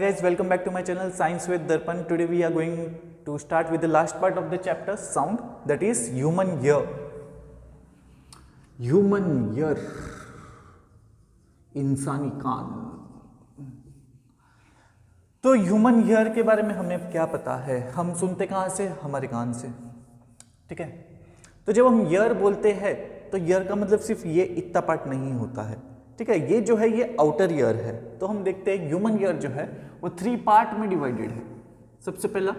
guys, welcome back to my channel Science with Darpan. Today we are going to start with the last part of the chapter sound, that is human ear. Human ear, इंसानी कान। तो human ear के बारे में हमें क्या पता है? हम सुनते कहाँ से? हमारे कान से, ठीक है। तो जब हम ईयर बोलते हैं तो ईयर का मतलब सिर्फ ये इतना पार्ट नहीं होता है, ठीक है। ये जो है ये आउटर ईयर है। तो हम देखते हैं ह्यूमन ईयर जो है वो 3 पार्ट में डिवाइडेड है। सबसे पहला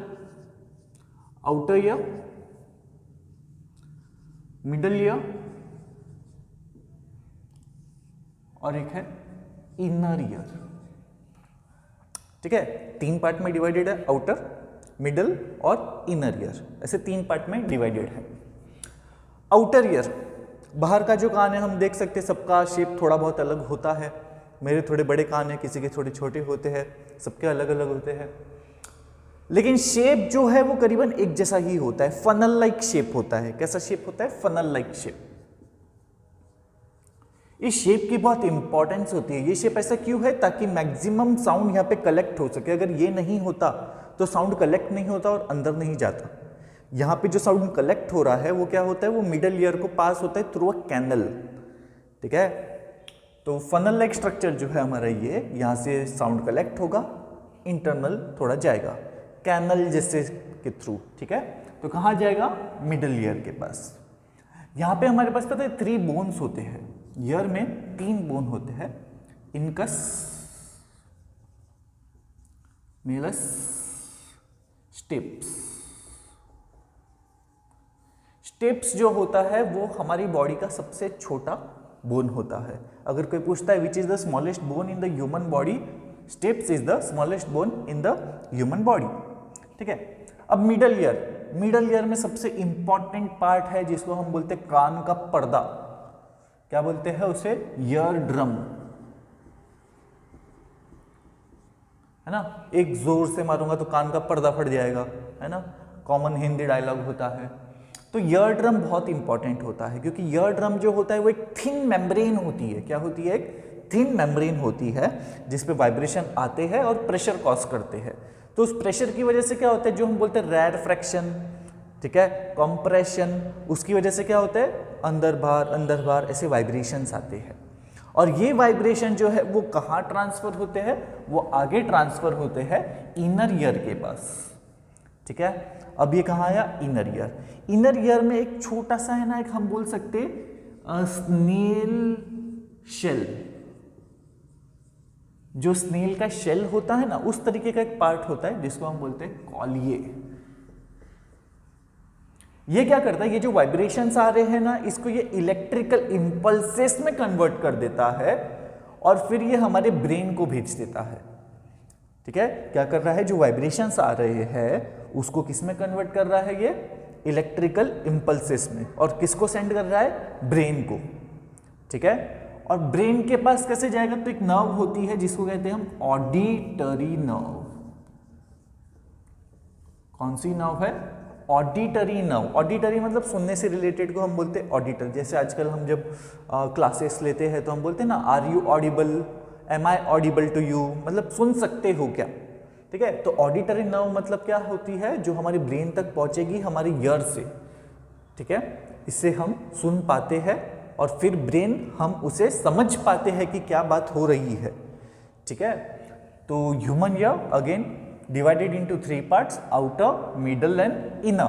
आउटर ईयर, मिडल ईयर और एक है इनर ईयर, ठीक है। 3 पार्ट में डिवाइडेड है, आउटर, मिडल और इनर ईयर, ऐसे 3 पार्ट में डिवाइडेड है। आउटर ईयर, बाहर का जो कान है हम देख सकते हैं सबका शेप थोड़ा बहुत अलग होता है। मेरे थोड़े बड़े कान हैं, किसी के थोड़े छोटे होते हैं, सबके अलग अलग होते हैं, लेकिन शेप जो है वो करीबन एक जैसा ही होता है। फनल लाइक शेप होता है। कैसा शेप होता है? Funnel like shape. इस शेप की बहुत इंपॉर्टेंस होती है। ये शेप ऐसा क्यों है? ताकि मैक्सिमम साउंड यहाँ पे कलेक्ट हो सके। अगर ये नहीं होता तो साउंड कलेक्ट नहीं होता और अंदर नहीं जाता। यहाँ पे जो साउंड कलेक्ट हो रहा है वो क्या होता है? वो मिडल ईयर को पास होता है थ्रू अ कैनल, ठीक है। तो फनल लाइक स्ट्रक्चर जो है हमारा, ये यहाँ से साउंड कलेक्ट होगा, इंटरनल थोड़ा जाएगा कैनल जैसे के थ्रू, ठीक है। तो कहाँ जाएगा? मिडल ईयर के पास। यहाँ पे हमारे पास पता है 3 बोन्स होते हैं। ईयर में 3 बोन होते हैं, इनकस, मेलस, स्टेप्स। स्टेप्स जो होता है वो हमारी बॉडी का सबसे छोटा बोन होता है। अगर कोई पूछता है which is the smallest bone in the human body, steps is the smallest bone in the human body, ठीक है। अब मिडल ईयर, मिडल ईयर में सबसे इंपॉर्टेंट पार्ट है जिसको हम बोलते हैं कान का पर्दा। क्या बोलते हैं उसे? ईयर ड्रम, है ना। एक जोर से मारूंगा तो कान का पर्दा फट जाएगा, है ना। कॉमन हिंदी डायलॉग होता है। तो ईयर ड्रम बहुत इंपॉर्टेंट होता है क्योंकि ईयर ड्रम जो होता है वो एक थिन मेम्ब्रेन होती है। क्या होती है? एक थिन मेम्ब्रेन होती है जिसपे वाइब्रेशन आते हैं और प्रेशर कॉज करते हैं। तो उस प्रेशर की वजह से क्या होता है? जो हम बोलते हैं रैरफ्रैक्शन, ठीक है, कंप्रेशन, उसकी वजह से क्या होता है? अंदर बाहर ऐसे वाइब्रेशंस आते हैं। और ये वाइब्रेशन जो है वो कहाँ ट्रांसफर होते हैं? वो आगे ट्रांसफर होते हैं इनर ईयर के पास, ठीक है। अब ये कहाँ आया? Inner ear. इनर ईयर में एक छोटा सा है ना, एक हम बोल सकते स्नेल शेल। जो स्नेल का शेल होता है ना, उस तरीके का एक पार्ट होता है जिसको हम बोलते हैं कॉलिए। ये क्या करता है? ये जो वाइब्रेशंस आ रहे हैं ना, इसको ये इलेक्ट्रिकल इंपल्सेस में कन्वर्ट कर देता है और फिर ये हमारे ब्रेन को भेज देता है, ठीक है। क्या कर रहा है? जो वाइब्रेशंस आ रहे हैं उसको किस में कन्वर्ट कर रहा है? ये इलेक्ट्रिकल इंपल्सेस में। और किसको सेंड कर रहा है? ब्रेन को, ठीक है। और ब्रेन के पास कैसे जाएगा? तो एक नर्व होती है जिसको कहते हैं हम ऑडिटरी नर्व। कौन सी नर्व है? Auditory nerve. ऑडिटरी मतलब सुनने से रिलेटेड को हम बोलते हैं ऑडिटर। जैसे आजकल हम जब क्लासेस लेते हैं तो हम बोलते हैं ना, are you audible, am I audible to you, मतलब सुन सकते हो क्या, ठीक है। तो ऑडिटरी नर्व मतलब क्या होती है? जो हमारी ब्रेन तक पहुंचेगी हमारे ईयर से, ठीक है। इससे हम सुन पाते हैं और फिर ब्रेन हम उसे समझ पाते हैं कि क्या बात हो रही है, ठीक है। तो human ear again divided into 3 parts: outer, middle and inner.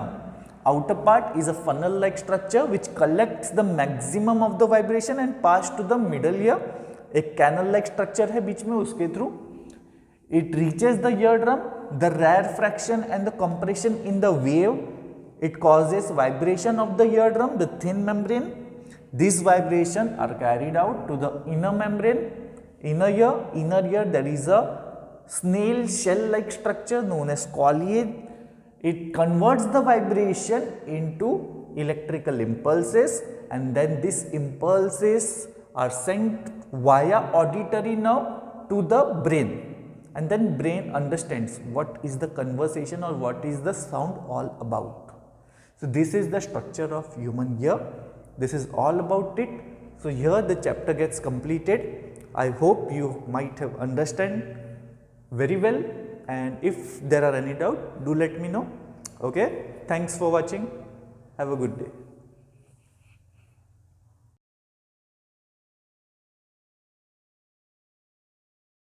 Outer part is a funnel like structure which collects the maximum of the vibration and pass to the middle ear. एक कैनल लाइक स्ट्रक्चर है बीच में, उसके through it reaches the eardrum. The rarefaction and the compression in the wave, it causes vibration of the eardrum, the thin membrane. These vibration are carried out to the inner membrane, inner ear. Inner ear there is a snail shell like structure known as collier. It converts the vibration into electrical impulses and then these impulses are sent via auditory nerve to the brain, and then brain understands what is the conversation or what is the sound all about. So this is the structure of human ear. This is all about it. So here the chapter gets completed. I hope you might have understand very well, and if there are any doubt, do let me know. Okay, thanks for watching. Have a good day.